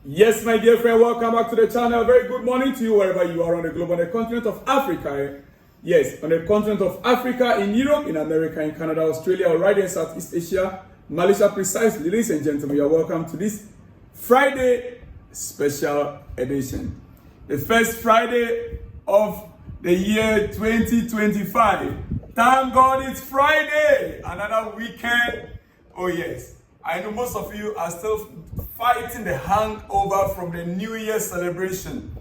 Yes, my dear friend, welcome back to the channel. Very good morning to you wherever you are on the globe, on the continent of Africa. Yes, on the continent of Africa, in Europe, in America, in Canada, Australia, or right in Southeast Asia, Malaysia precisely. Ladies and gentlemen, you are welcome to this Friday special edition. The first Friday of the year 2025. Thank God it's Friday. Another weekend. Oh yes. I know most of you are still fighting the hangover from the New Year celebration.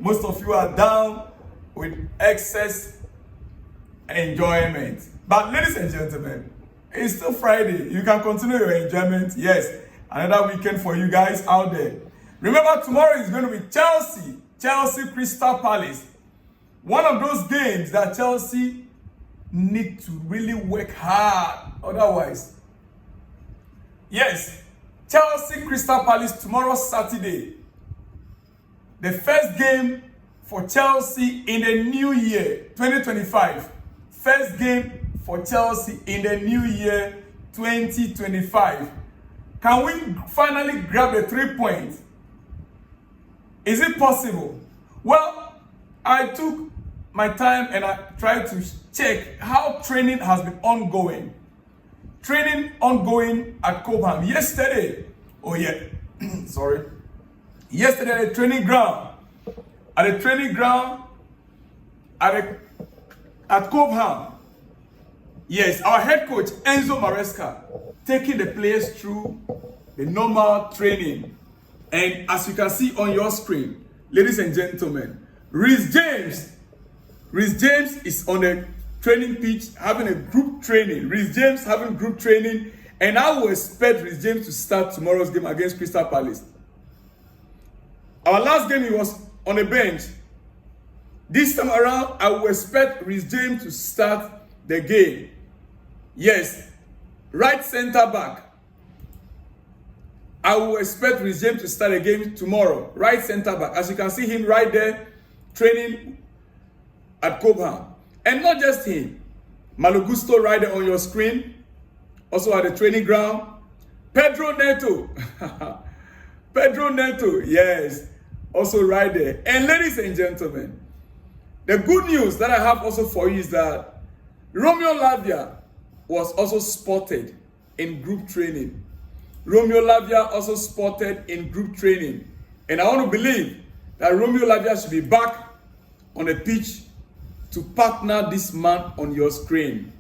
Most of you are down with excess enjoyment. But ladies and gentlemen, it's still Friday. You can continue your enjoyment. Yes, another weekend for you guys out there. Remember, tomorrow is going to be Chelsea Crystal Palace. One of those games that Chelsea need to really work hard. Otherwise, yes, Chelsea Crystal Palace tomorrow Saturday. The first game for Chelsea in the new year 2025. First game for Chelsea in the new year 2025. Can we finally grab the 3 points? Is it possible? Well, I took my time and I tried to check how training has been ongoing. Training ongoing at Cobham yesterday. Oh yeah, sorry. Yesterday at the training ground. At Cobham. Yes, our head coach Enzo Maresca taking the players through the normal training. And as you can see on your screen, ladies and gentlemen, Reece James is on the training pitch having a group training. Reece James having group training, and I will expect Reece James to start tomorrow's game against Crystal Palace. Our last game, he was on the bench. This time around, I will expect Reece James to start the game. Yes, right center back. I will expect Reece James to start the game tomorrow. Right center back. As you can see him right there, training at Cobham. And not just him. Malo Gusto right there on your screen. Also at the training ground. Pedro Neto. Pedro Neto, yes. Also right there. And ladies and gentlemen, the good news that I have also for you is that Romeo Lavia was also spotted in group training. Romeo Lavia also spotted in group training. And I want to believe that Romeo Lavia should be back on the pitch to partner this man on your screen.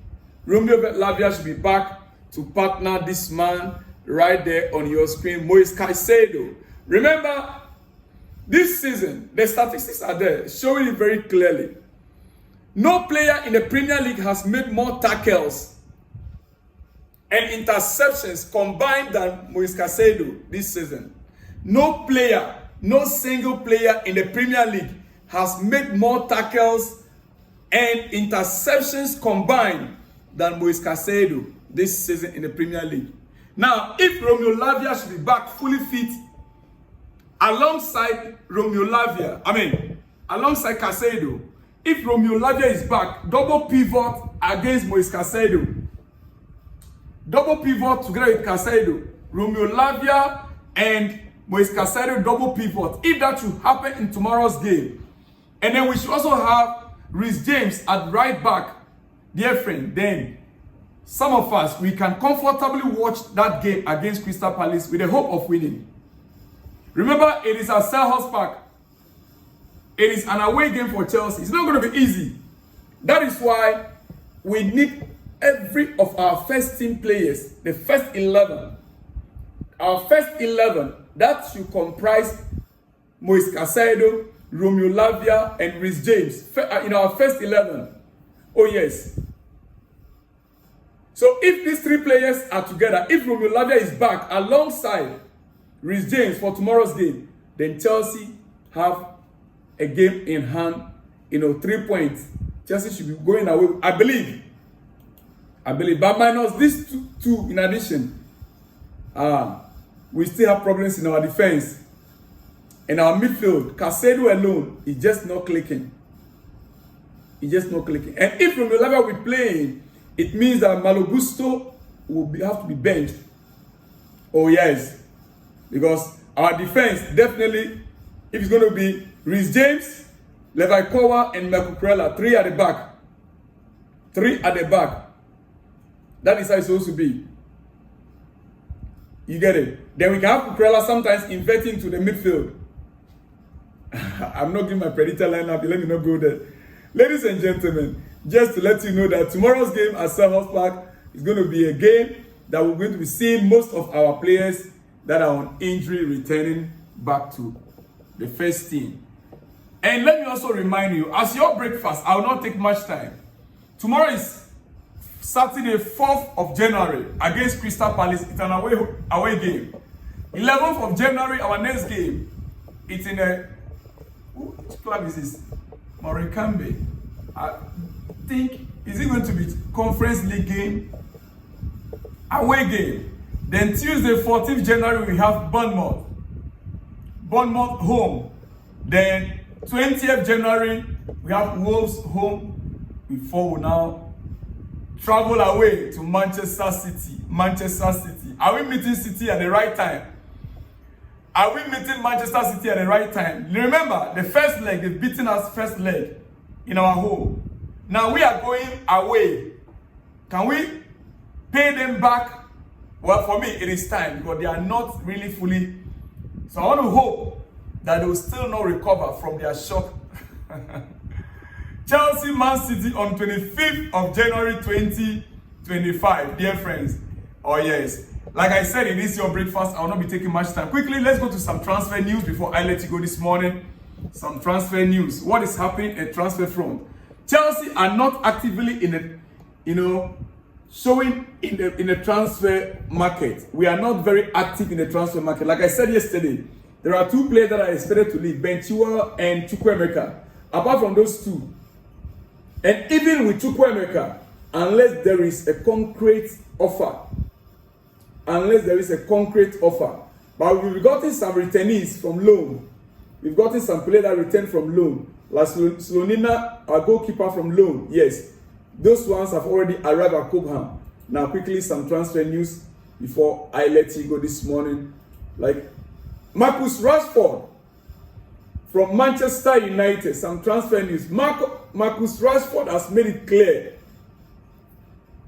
Romeo Lavia should be back to partner this man right there on your screen, Moise Caicedo. Remember, this season, the statistics are there, showing it very clearly. No player in the Premier League has made more tackles and interceptions combined than Moise Caicedo this season. No player, no single player in the Premier League has made more tackles and interceptions combined than Moise Caicedo this season in the Premier League. Now, if Romeo Lavia should be back fully fit, alongside alongside Caicedo, if Romeo Lavia is back, double pivot against Moise Caicedo, double pivot together with Caicedo, Romeo Lavia and Moise Caicedo double pivot. If that should happen in tomorrow's game, and then we should also have Reece James at right back, dear friend, then some of us, we can comfortably watch that game against Crystal Palace with the hope of winning. Remember, it is at Selhurst Park. It is an away game for Chelsea. It's not going to be easy. That is why we need every of our first team players, the first 11. Our first 11, that should comprise Moise Caicedo, Romeo Lavia, and Reece James in our first 11. Oh yes. So if these three players are together, if Romeo Lavia is back alongside Reece James for tomorrow's game, then Chelsea have a game in hand, 3 points. Chelsea should be going away, I believe. But minus these two in addition, we still have problems in our defense. In our midfield, Caicedo alone is just not clicking. And if Romeo Lavia will be playing, it means that Malo Gusto will have to be benched. Oh yes, because Our defense, definitely, if it's going to be Reece James, Levi Kowa, and Michael Kurela, 3 at the back. 3 at the back. That is how it's supposed to be. You get it? Then we can have Kurela sometimes inverting to the midfield. I'm not giving my predictor lineup. Let me not go there. Ladies and gentlemen, just to let you know that tomorrow's game at Selhurst Park is going to be a game that we're going to be seeing most of our players that are on injury returning back to the first team. And let me also remind you, as your breakfast, I will not take much time. Tomorrow is Saturday, 4th of January against Crystal Palace. It's an away game. 11th of January, our next game. It's in a... Which club is this? Morikambe. I think, is it going to be Conference League game? Away game. Then Tuesday, 14th January, we have Bournemouth. Bournemouth home. Then 20th January, we have Wolves home. Before we now travel away to Manchester City. Manchester City. Are we meeting City at the right time? Are we meeting Manchester City at the right time? Remember, the first leg, they've beaten us first leg in our home. Now we are going away. Can we pay them back? Well, for me, it is time because they are not really fully. So I want to hope that they will still not recover from their shock. Chelsea, Man City on 25th of January 2025. Dear friends. Oh yes. Like I said, it is your breakfast. I will not be taking much time. Quickly, let's go to some transfer news before I let you go this morning. Some transfer news. What is happening at transfer front? Chelsea are not actively in the, showing in the transfer market. We are not very active in the transfer market. Like I said yesterday, there are 2 players that are expected to leave, Ben Chilwell and Chukwuemeka. Apart from those 2, and even with Chukwuemeka, unless there is a concrete offer, but we've gotten some returnees from loan. We've gotten some players that returned from loan. Like Slonina, our goalkeeper from loan. Yes, those ones have already arrived at Cobham. Now, quickly, some transfer news before I let you go this morning. Like Marcus Rashford from Manchester United, some transfer news. Marcus Rashford has made it clear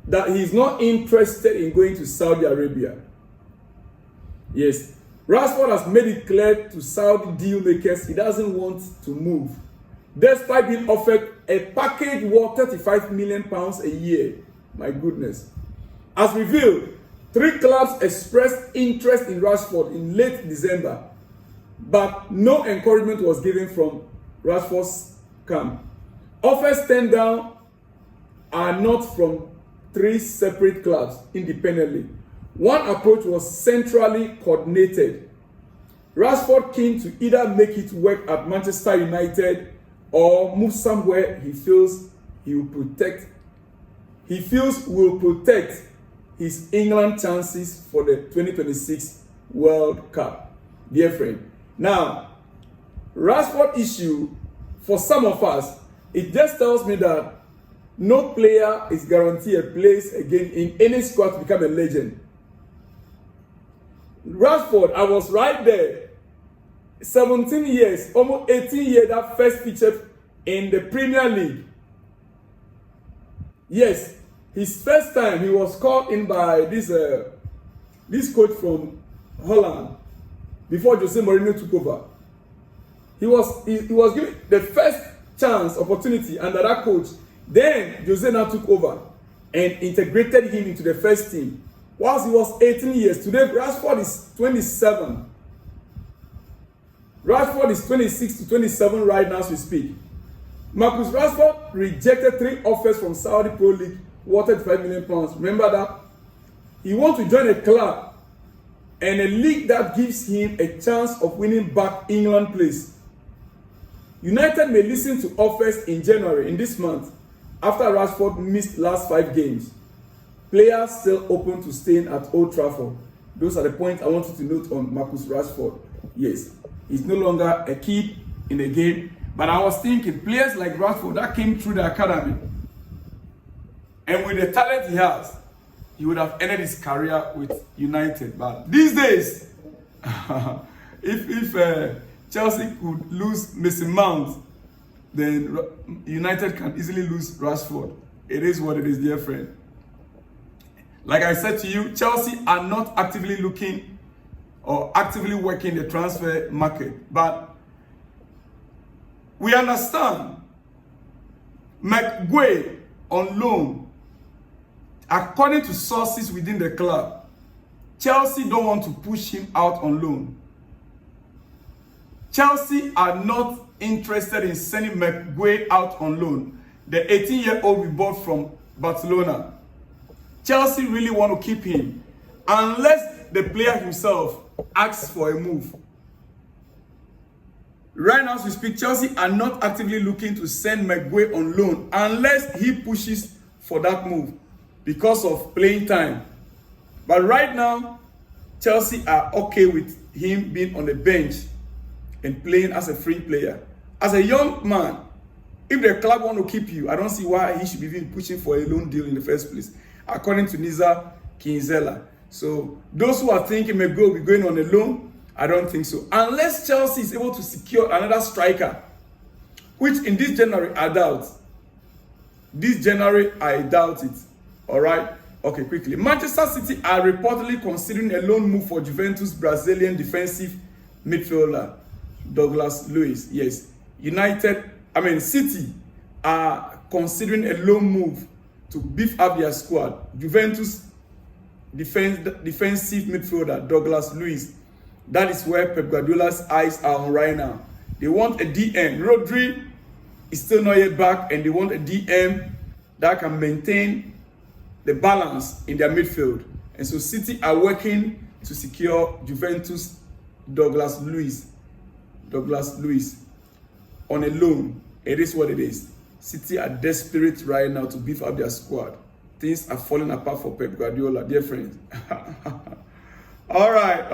that he's not interested in going to Saudi Arabia. Yes, Rashford has made it clear to Saudi deal makers he doesn't want to move, despite being offered a package worth £35 million a year. My goodness. As revealed, 3 clubs expressed interest in Rashford in late December, but no encouragement was given from Rashford's camp. Offers turned down are not from 3 separate clubs independently. One approach was centrally coordinated. Rashford keen to either make it work at Manchester United or move somewhere he feels will protect his England chances for the 2026 World Cup. Dear friend. Now, Rashford issue, for some of us, it just tells me that no player is guaranteed a place again in any squad to become a legend. Rashford, I was right there. 17 years, almost 18 years, that first featured in the Premier League. Yes, his first time he was called in by this coach from Holland before Jose Mourinho took over. He was given the first chance, opportunity under that coach. Then Jose now took over and integrated him into the first team. Whilst he was 18 years, today Rashford is 27. Rashford is 26 to 27 right now as we speak. Marcus Rashford rejected 3 offers from Saudi Pro League worth £5 million. Remember that? He wants to join a club and a league that gives him a chance of winning back England place. United may listen to offers in January, in this month, after Rashford missed last 5 games. Players still open to staying at Old Trafford. Those are the points I want you to note on Marcus Rashford. Yes, he's no longer a kid in the game. But I was thinking, players like Rashford that came through the academy, and with the talent he has, he would have ended his career with United. But these days, if Chelsea could lose Mason Mount, then United can easily lose Rashford. It is what it is, dear friend. Like I said to you, Chelsea are not actively looking or actively working the transfer market, but we understand McGuay on loan. According to sources within the club, Chelsea don't want to push him out on loan. Chelsea are not interested in sending McGuay out on loan. The 18-year-old we bought from Barcelona. Chelsea really want to keep him unless the player himself asks for a move. Right now as we speak, Chelsea are not actively looking to send McGuay on loan unless he pushes for that move because of playing time. But right now, Chelsea are okay with him being on the bench and playing as a free player. As a young man, if the club want to keep you, I don't see why he should be even pushing for a loan deal in the first place, according to Niza Kinzela. So those who are thinking McGuay will be going on a loan, I don't think so. Unless Chelsea is able to secure another striker, which in this January I doubt. This January I doubt it. All right. Okay, quickly. Manchester City are reportedly considering a loan move for Juventus Brazilian defensive midfielder Douglas Luiz. Yes. City are considering a loan move to beef up their squad. Juventus defensive midfielder Douglas Luiz. That is where Pep Guardiola's eyes are on right now. They want a DM. Rodri is still not yet back, and they want a DM that can maintain the balance in their midfield. And so City are working to secure Juventus Douglas Luiz on a loan. It is what it is. City are desperate right now to beef up their squad. Things are falling apart for Pep Guardiola, dear friends. All right.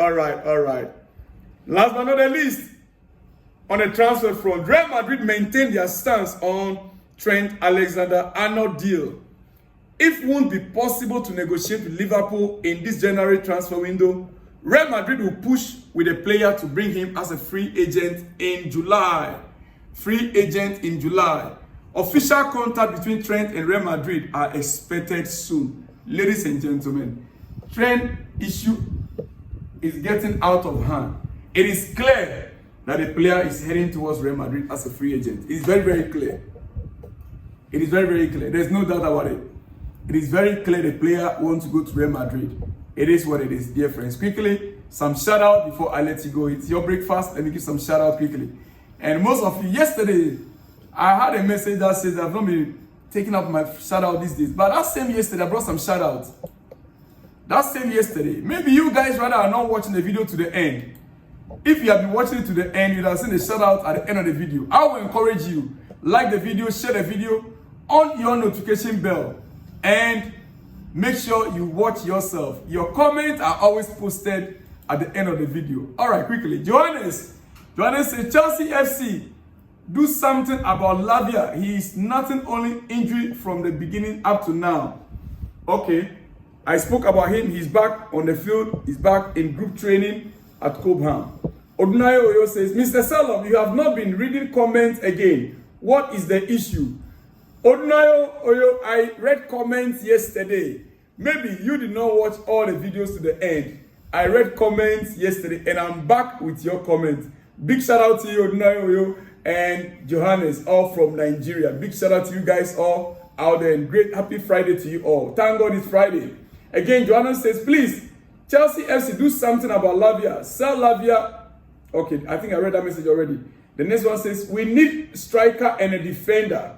Last but not the least, on the transfer front, Real Madrid maintained their stance on Trent Alexander-Arnold deal. If it won't be possible to negotiate with Liverpool in this January transfer window, Real Madrid will push with a player to bring him as a free agent in July. Official contact between Trent and Real Madrid are expected soon. Ladies and gentlemen, Trent issue is getting out of hand. It is clear that the player is heading towards Real Madrid as a free agent. It is very, very clear. It is very, very clear. There's no doubt about it. It is very clear the player wants to go to Real Madrid. It is what it is, dear friends. Quickly, some shout out before I let you go. It's your breakfast. Let me give some shout out quickly. And most of you, yesterday, I had a message that says I've not been taking up my shout out these days. But that same yesterday, I brought some shout outs. That same yesterday. Maybe you guys rather are not watching the video to the end. If you have been watching it to the end, you'd have seen the shout out at the end of the video. I will encourage you, like the video, share the video, on your notification bell, and make sure you watch yourself. Your comments are always posted at the end of the video. All right, quickly. Johannes says, Chelsea FC, do something about Lavia. He is nothing, only injury from the beginning up to now. Okay, I spoke about him. He's back on the field. He's back in group training at Cobham. Odunayo Oyo says, Mr. Salom, you have not been reading comments again. What is the issue? Odunayo Oyo, I read comments yesterday. Maybe you did not watch all the videos to the end. I read comments yesterday and I'm back with your comments. Big shout out to you, Odunayo Oyo and Johannes, all from Nigeria. Big shout out to you guys all out there, and great happy Friday to you all. Thank God it's Friday. Again, Johannes says, please, Chelsea FC, do something about Lavia. Sell Lavia. Okay, I think I read that message already. The next one says, we need striker and a defender.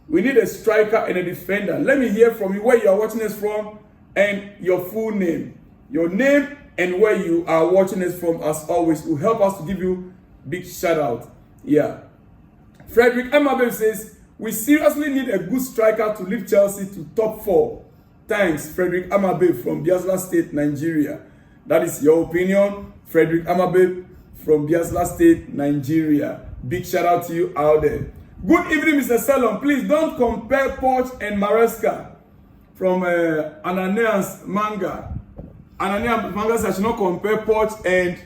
We need a striker and a defender. Let me hear from you where you are watching us from and your full name. Your name and where you are watching us from, as always, will help us to give you big shout out. Yeah. Frederick Amabe says, we seriously need a good striker to lift Chelsea to top 4. Thanks, Frederick Amabe from Biafra State, Nigeria. That is your opinion, Frederick Amabe from Biafra State, Nigeria. Big shout out to you out there. Good evening, Mr. Salom. Please don't compare Poch and Maresca from Ananias Manga. Ananias Manga says, I should not compare Poch and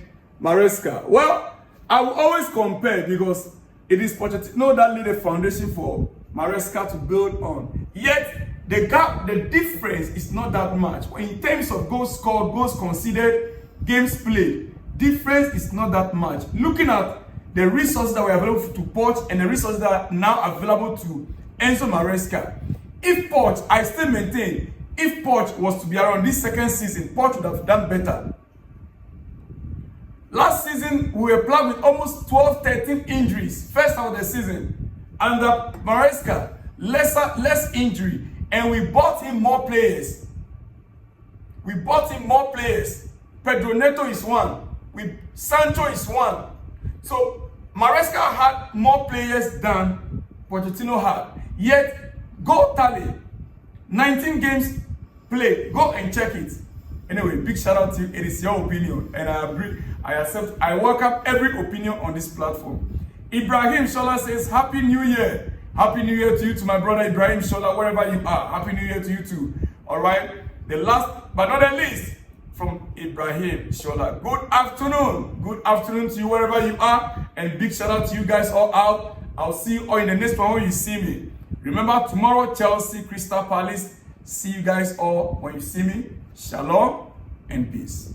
Maresca? Well, I will always compare because it is Pochettino that laid a foundation for Maresca to build on. Yet, the gap, the difference is not that much. In terms of goals scored, goals conceded, games played, difference is not that much. Looking at the resources that were available to Poch and the resources that are now available to Enzo Maresca. If Poch, I still maintain, if Poch was to be around this second season, Poch would have done better. Last season, we were plagued with almost 12, 13 injuries, first half of the season. Under Maresca, less injury, and we bought him more players. Pedro Neto is one. Sancho is one. So, Maresca had more players than Pochettino had. Yet, goal tally, 19 games played. Go and check it. Anyway, big shout out to you. It is your opinion, and I agree. I accept. I welcome every opinion on this platform. Ibrahim Shola says, Happy New Year. Happy New Year to you, to my brother Ibrahim Shola, wherever you are. Happy New Year to you too. All right. The last but not the least, from Ibrahim Shola. Good afternoon. Good afternoon to you wherever you are, and big shout out to you guys all out. I'll see you all in the next one when you see me. Remember, tomorrow, Chelsea, Crystal Palace. See you guys all when you see me. Shalom and peace.